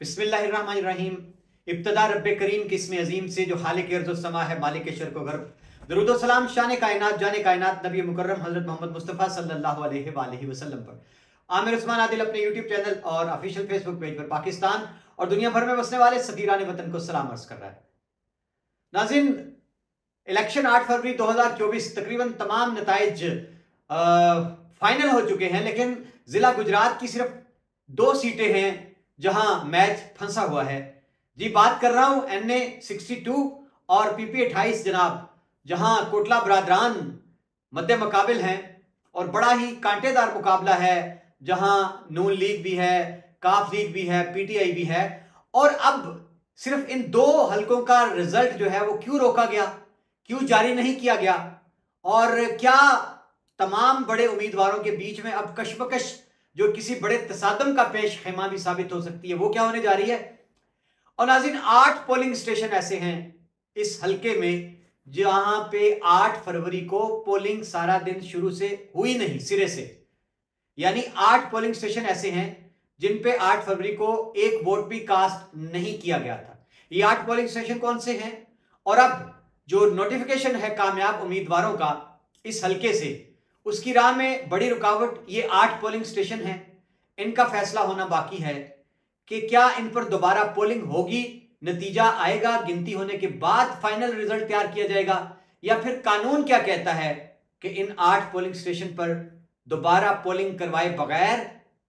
बिस्मिल्लाहिर्रहमानिर्रहीम। इब्तदा रब्बे करीम की इसमें अजीम से जो खालिक अर्ज़ व समा है, मालिक शर्क़ व गर्ब। दरूद व सलाम शान कायनात जाने कायनात नबी मुकर्रम हज़रत मोहम्मद मुस्तफ़ा सल्लल्लाहु अलैहि वसल्लम पर। आमिर उस्मान आदिल अपने यूट्यूब चैनल और ऑफिशियल फेसबुक पेज पर पाकिस्तान और दुनिया भर में बसने वाले सफीरान वतन को सलाम अर्ज कर रहा है। नाज़रीन, इलेक्शन 8 फरवरी 2024 तकरीबन तमाम नताइज फाइनल हो चुके हैं, लेकिन जिला गुजरात की सिर्फ 2 सीटें हैं जहां मैच फंसा हुआ है। जी, बात कर रहा हूं NA 62 और PP 28 जनाब, जहां कोटला बरादरान मद्दे मुकाबिल हैं और बड़ा ही कांटेदार मुकाबला है, जहां नून लीग भी है, काफ लीग भी है, PTI भी है। और अब सिर्फ इन 2 हलकों का रिजल्ट जो है वो क्यों रोका गया, क्यों जारी नहीं किया गया, और क्या तमाम बड़े उम्मीदवारों के बीच में अब कशमकश जो किसी बड़े तसादम का पेश खेमा भी साबित हो सकती है, वो क्या होने जा रही है। और नाज़रीन, 8 पोलिंग स्टेशन ऐसे हैं इस हलके में जहां पे 8 फरवरी को पोलिंग सारा दिन शुरू से हुई नहीं, सिरे से। यानी 8 पोलिंग स्टेशन ऐसे हैं जिन पे 8 फरवरी को एक वोट भी कास्ट नहीं किया गया था। ये 8 पोलिंग स्टेशन कौन से हैं, और अब जो नोटिफिकेशन है कामयाब उम्मीदवारों का इस हलके से, उसकी राह में बड़ी रुकावट ये 8 पोलिंग स्टेशन हैं। इनका फैसला होना बाकी है कि क्या इन पर दोबारा पोलिंग होगी, नतीजा आएगा, गिनती होने के बाद फाइनल रिजल्ट तैयार किया जाएगा, या फिर कानून क्या कहता है कि इन 8 पोलिंग स्टेशन पर दोबारा पोलिंग करवाए बगैर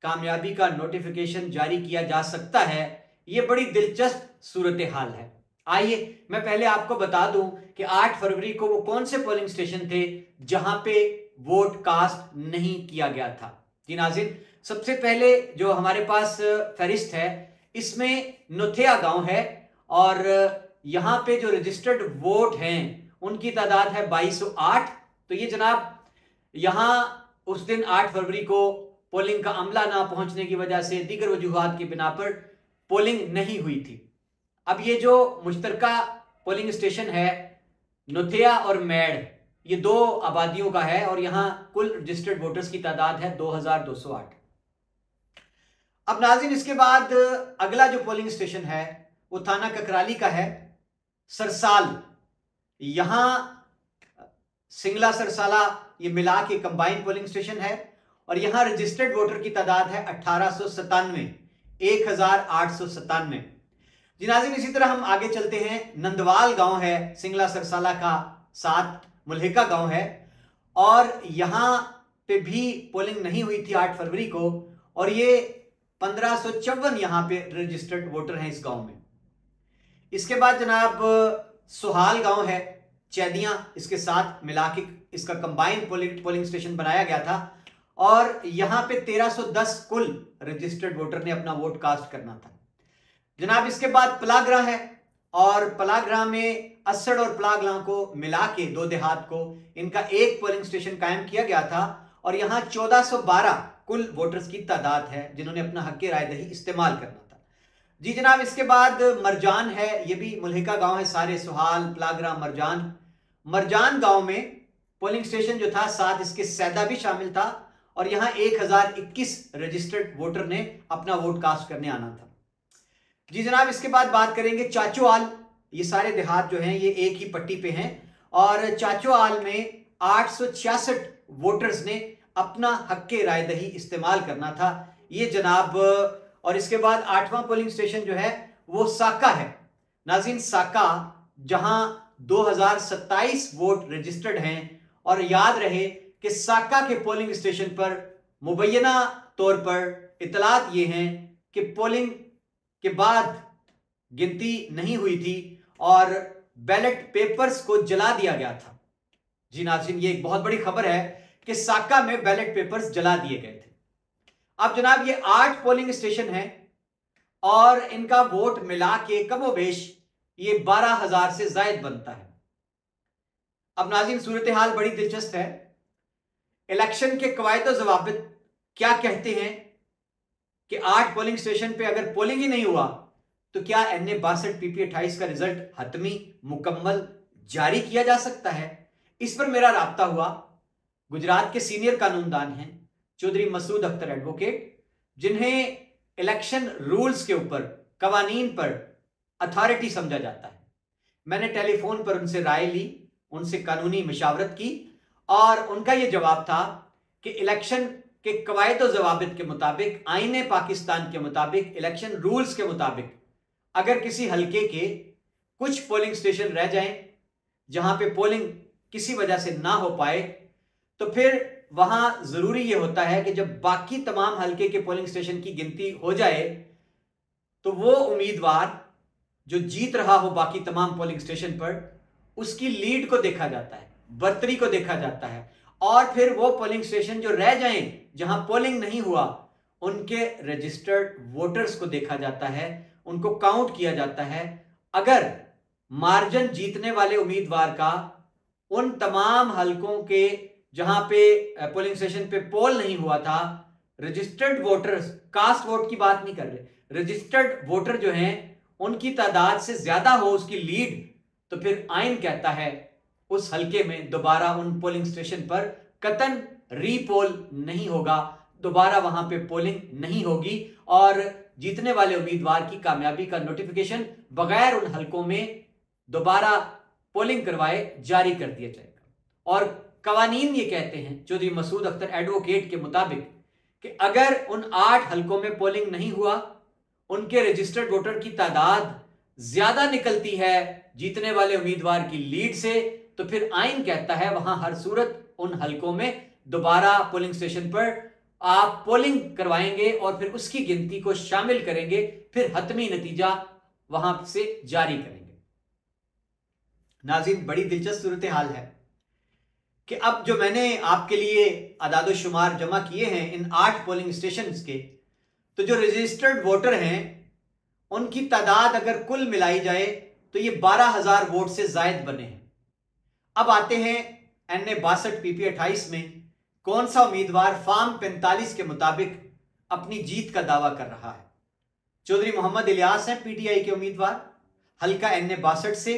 कामयाबी का नोटिफिकेशन जारी किया जा सकता है। यह बड़ी दिलचस्प सूरत हाल है। आइए मैं पहले आपको बता दूं कि 8 फरवरी को वो कौन से पोलिंग स्टेशन थे जहां पे वोट कास्ट नहीं किया गया था। जी नाज़रीन, सबसे पहले जो हमारे पास फहरिस्त है, इसमें नोथिया गांव है, और यहां पे जो रजिस्टर्ड वोट हैं उनकी तादाद है 2208। तो ये जनाब, यहां उस दिन 8 फरवरी को पोलिंग का अमला ना पहुंचने की वजह से, दीगर वजूहात की बिना पर पोलिंग नहीं हुई थी। अब ये जो मुश्तरका पोलिंग स्टेशन है नोथिया और मेड़, ये 2 आबादियों का है, और यहां कुल रजिस्टर्ड वोटर्स की तादाद है 2208। अब नाज़रीन, इसके बाद अगला जो पोलिंग स्टेशन है वो थाना ककराली का है, सरसाल। यहां सिंगला सरसाला ये मिला के कंबाइंड पोलिंग स्टेशन है, और यहां रजिस्टर्ड वोटर की तादाद है 1897, 1897। जी नाज़रीन, इसी तरह हम आगे चलते हैं। नंदवाल गांव है सिंगला सरसाला का, 7 मुल्हिका गांव है, और यहां पे भी पोलिंग नहीं हुई थी 8 फरवरी को, और ये 1554 यहां पे रजिस्टर्ड वोटर हैं इस गांव में। इसके बाद जनाब सुहाल गांव है, चैदियां, इसके साथ मिला के इसका कंबाइंड पोलिंग स्टेशन बनाया गया था, और यहां पे 1310 कुल रजिस्टर्ड वोटर ने अपना वोट कास्ट करना था। जनाब, इसके बाद पलाग्रा है, और पलाग्रा में असड़ और पलाग्रा को मिला के 2 देहात को इनका एक पोलिंग स्टेशन कायम किया गया था, और यहां 1412 कुल वोटर्स की तादाद है जिन्होंने अपना हक रायदही इस्तेमाल करना था। जी जनाब, इसके बाद मरजान है, ये भी मुल्हिका गांव है, सारे सुहाल, पलाग्रा, मरजान। मरजान गांव में पोलिंग स्टेशन जो था, साथ इसके सैदा भी शामिल था, और यहां 1021 रजिस्टर्ड वोटर ने अपना वोट कास्ट करने आना था। जी जनाब, इसके बाद बात करेंगे चाचोआल। ये सारे देहात जो हैं ये एक ही पट्टी पे हैं, और चाचोआल में 866 वोटर्स ने अपना हक रायदही इस्तेमाल करना था। ये जनाब, और इसके बाद 8वां पोलिंग स्टेशन जो है वो साका है। नाज़रीन, साका जहां 2027 वोट रजिस्टर्ड हैं, और याद रहे कि साका के पोलिंग स्टेशन पर मुबैना तौर पर इतलात ये हैं कि पोलिंग के बाद गिनती नहीं हुई थी और बैलेट पेपर्स को जला दिया गया था। जी नाज़रीन, ये एक बहुत बड़ी खबर है कि साका में बैलेट पेपर्स जला दिए गए थे। अब जनाब, ये 8 पोलिंग स्टेशन हैं, और इनका वोट मिला के कमोबेश ये 12,000 से जायद बनता है। अब नाज़रीन, सूरत हाल बड़ी दिलचस्प है। इलेक्शन के कवायद और ज़वाबित क्या कहते हैं कि 8 पोलिंग स्टेशन पे अगर पोलिंग ही नहीं हुआ तो क्या NA 62 PP 28 का रिजल्ट हतमी मुकम्मल जारी किया जा सकता है। इस पर मेरा राब्ता हुआ गुजरात के सीनियर कानूनदान हैं चौधरी मसूद अख्तर एडवोकेट, जिन्हें इलेक्शन रूल्स के ऊपर कवानीन पर अथॉरिटी समझा जाता है। मैंने टेलीफोन पर उनसे राय ली, उनसे कानूनी मशावरत की और उनका यह जवाब था कि इलेक्शन के कवायद व ज़वाबित के मुताबिक, आईने पाकिस्तान के मुताबिक, इलेक्शन रूल्स के मुताबिक अगर किसी हल्के के कुछ पोलिंग स्टेशन रह जाएं जहां पे पोलिंग किसी वजह से ना हो पाए, तो फिर वहां जरूरी यह होता है कि जब बाकी तमाम हल्के के पोलिंग स्टेशन की गिनती हो जाए तो वो उम्मीदवार जो जीत रहा हो बाकी तमाम पोलिंग स्टेशन पर, उसकी लीड को देखा जाता है, बर्तरी को देखा जाता है और फिर वो पोलिंग स्टेशन जो रह जाएं जहां पोलिंग नहीं हुआ उनके रजिस्टर्ड वोटर्स को देखा जाता है, उनको काउंट किया जाता है। अगर मार्जिन जीतने वाले उम्मीदवार का उन तमाम हलकों के जहां पे पोलिंग स्टेशन पे पोल नहीं हुआ था, रजिस्टर्ड वोटर्स, कास्ट वोट की बात नहीं कर रहे, रजिस्टर्ड वोटर जो हैं उनकी तादाद से ज्यादा हो उसकी लीड, तो फिर आइन कहता है उस हलके में दोबारा उन पोलिंग स्टेशन पर कतन रीपोल नहीं होगा, दोबारा वहां पे पोलिंग नहीं होगी और जीतने वाले उम्मीदवार की कामयाबी का नोटिफिकेशन बगैर उन हलकों में दोबारा पोलिंग करवाए जारी कर दिया जाएगा। और कवानीन ये कहते हैं चौधरी मसूद अख्तर एडवोकेट के मुताबिक कि अगर उन 8 हलकों में पोलिंग नहीं हुआ, उनके रजिस्टर्ड वोटर की तादाद ज्यादा निकलती है जीतने वाले उम्मीदवार की लीड से, तो फिर आइन कहता है वहां हर सूरत उन हलकों में दोबारा पोलिंग स्टेशन पर आप पोलिंग करवाएंगे और फिर उसकी गिनती को शामिल करेंगे, फिर हतमी नतीजा वहां से जारी करेंगे। नाज़रीन, बड़ी दिलचस्प सूरत हाल है कि अब जो मैंने आपके लिए अदाद शुमार जमा किए हैं इन 8 पोलिंग स्टेशंस के, तो जो रजिस्टर्ड वोटर हैं उनकी तादाद अगर कुल मिलाई जाए तो ये 12,000 वोट से जायद बने हैं। अब आते हैं NA 62 PP 28 में कौन सा उम्मीदवार फॉर्म 45 के मुताबिक अपनी जीत का दावा कर रहा है। चौधरी मोहम्मद इलियास हैं PTI के उम्मीदवार, हल्का NA 62 से।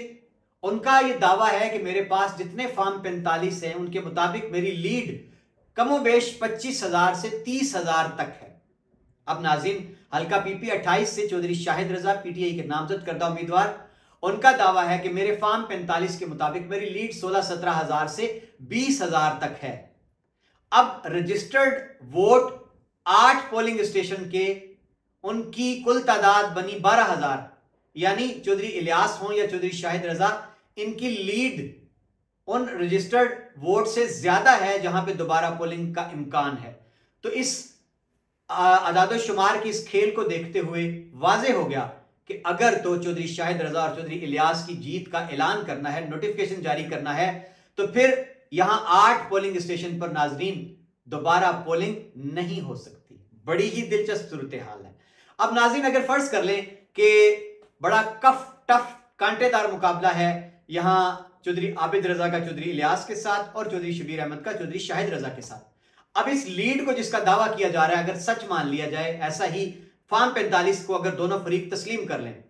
उनका यह दावा है कि मेरे पास जितने फॉर्म 45 हैं उनके मुताबिक मेरी लीड कमोबेश 25,000 से 30,000 तक है। अब नाज़रीन, हल्का PP 28 से चौधरी शाहिद रजा PTI के नामजद करदा उम्मीदवार, उनका दावा है कि मेरे फॉर्म 45 के मुताबिक मेरी लीड 16-17,000 से 20,000 तक है। अब रजिस्टर्ड वोट 8 पोलिंग स्टेशन के, उनकी कुल तादाद बनी 12,000, यानी चौधरी इलियास हों या चौधरी शाहिद रजा, इनकी लीड उन रजिस्टर्ड वोट से ज्यादा है जहां पे दोबारा पोलिंग का इम्कान है। तो इस अदाद शुमार की इस खेल को देखते हुए वाजे हो गया कि अगर तो चौधरी शाहिद रजा और चौधरी इलियास की जीत का ऐलान करना है, नोटिफिकेशन जारी करना है, तो फिर यहां 8 पोलिंग स्टेशन पर नाजरीन दोबारा पोलिंग नहीं हो सकती। बड़ी ही दिलचस्प सूरत हाल है। अब नाजरीन, अगर फर्ज कर लें कि बड़ा टफ कांटेदार मुकाबला है यहां चौधरी आबिद रजा का चौधरी इलियास के साथ और चौधरी शबीर अहमद का चौधरी शाहिद रजा के साथ। अब इस लीड को जिसका दावा किया जा रहा है अगर सच मान लिया जाए, ऐसा ही फॉर्म 45 को अगर दोनों फरीक तस्लीम कर लें,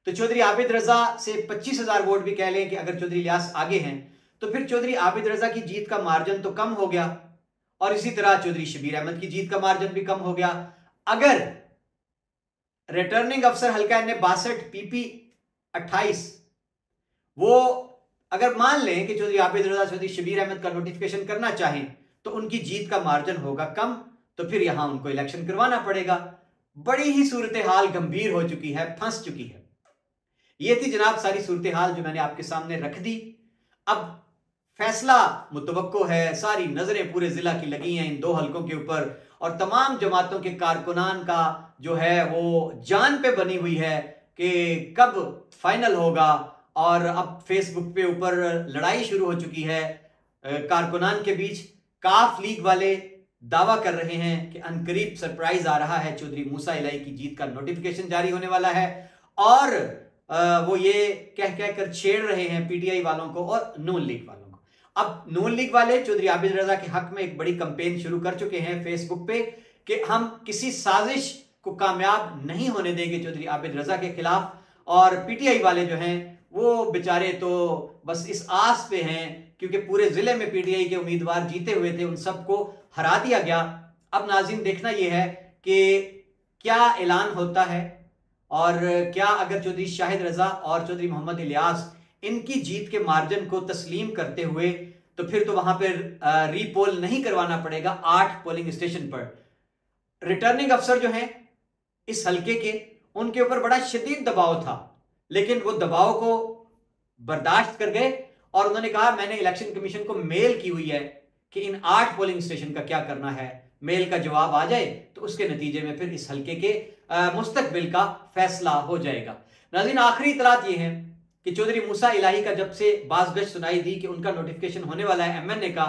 तो चौधरी आबिद रजा से 25,000 वोट भी कह लें कि अगर चौधरी इलियास आगे हैं, तो फिर चौधरी आबिद रजा की जीत का मार्जिन तो कम हो गया और इसी तरह चौधरी शबीर अहमद की जीत का मार्जिन भी कम हो गया। अगर रिटर्निंग अफसर हल्का NA 62 PP 28 वो अगर मान लें कि चौधरी आबिद रजा चौधरी शबीर अहमद का नोटिफिकेशन करना चाहें तो उनकी जीत का मार्जिन होगा कम, तो फिर यहां उनको इलेक्शन करवाना पड़ेगा। बड़ी ही सूरत हाल गंभीर हो चुकी है, फंस चुकी है। यह थी जनाब सारी सूरत हाल जो मैंने आपके सामने रख दी। अब फैसला मुतवक्को है, सारी नजरें पूरे जिला की लगी हैं इन 2 हलकों के ऊपर और तमाम जमातों के कारकुनान का जो है वो जान पे बनी हुई है कि कब फाइनल होगा। और अब फेसबुक पे ऊपर लड़ाई शुरू हो चुकी है कारकुनान के बीच। काफ लीग वाले दावा कर रहे हैं कि अनकरीब सरप्राइज आ रहा है, चौधरी मूसा इलाही की जीत का नोटिफिकेशन जारी होने वाला है और वो ये कह कर छेड़ रहे हैं PTI वालों को और नून लीग वालों को। अब नून लीग वाले चौधरी आबिद रजा के हक में एक बड़ी कैंपेन शुरू कर चुके हैं फेसबुक पे कि हम किसी साजिश को कामयाब नहीं होने देंगे चौधरी आबिद रजा के खिलाफ। और PTI वाले जो हैं वो बेचारे तो बस इस आस पे हैं क्योंकि पूरे जिले में PTI के उम्मीदवार जीते हुए थे, उन सबको हरा दिया गया। अब नाज़रीन देखना यह है कि क्या ऐलान होता है और क्या अगर चौधरी शाहिद रजा और चौधरी मोहम्मद इलियास इनकी जीत के मार्जिन को तस्लीम करते हुए तो फिर तो वहां पर रीपोल नहीं करवाना पड़ेगा 8 पोलिंग स्टेशन पर। रिटर्निंग अफसर जो हैं इस हलके के, उनके ऊपर बड़ा शदीद दबाव था, लेकिन वो दबाव को बर्दाश्त कर गए और उन्होंने कहा मैंने इलेक्शन कमीशन को मेल की हुई है कि इन 8 पोलिंग स्टेशन का क्या करना है। मेल का जवाब आ जाए तो उसके नतीजे में फिर इस हलके के मुस्तकबिल का फैसला हो जाएगा। नाज़रीन, आखिरी इतलात ये है कि चौधरी मूसा इलाही का जब से बाज़गश्त सुनाई दी कि उनका नोटिफिकेशन होने वाला है MNA का,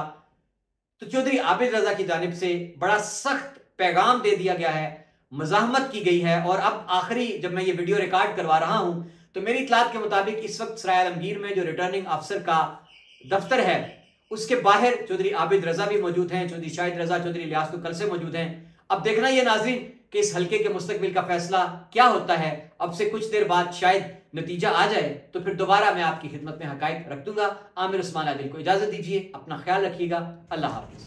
तो चौधरी आबिद रजा की जानिब से बड़ा सख्त पैगाम दे दिया गया है, मज़ाहमत की गई है। और अब आखिरी जब मैं ये वीडियो रिकॉर्ड करवा रहा हूं तो मेरी इतलात के मुताबिक इस वक्त सराय आलमगीर में जो रिटर्निंग अफसर का दफ्तर है उसके बाहर चौधरी आबिद रजा भी मौजूद हैं, चौधरी शाहिद रजा, चौधरी इलियास तो कल से मौजूद हैं। अब देखना ये नाज़रीन कि इस हलके के मुस्तकबिल का फैसला क्या होता है। अब से कुछ देर बाद शायद नतीजा आ जाए तो फिर दोबारा मैं आपकी खिदमत में हकायक रख दूंगा। आमिर उस्मान आदिल को इजाजत दीजिए, अपना ख्याल रखिएगा, अल्लाह हाफिज।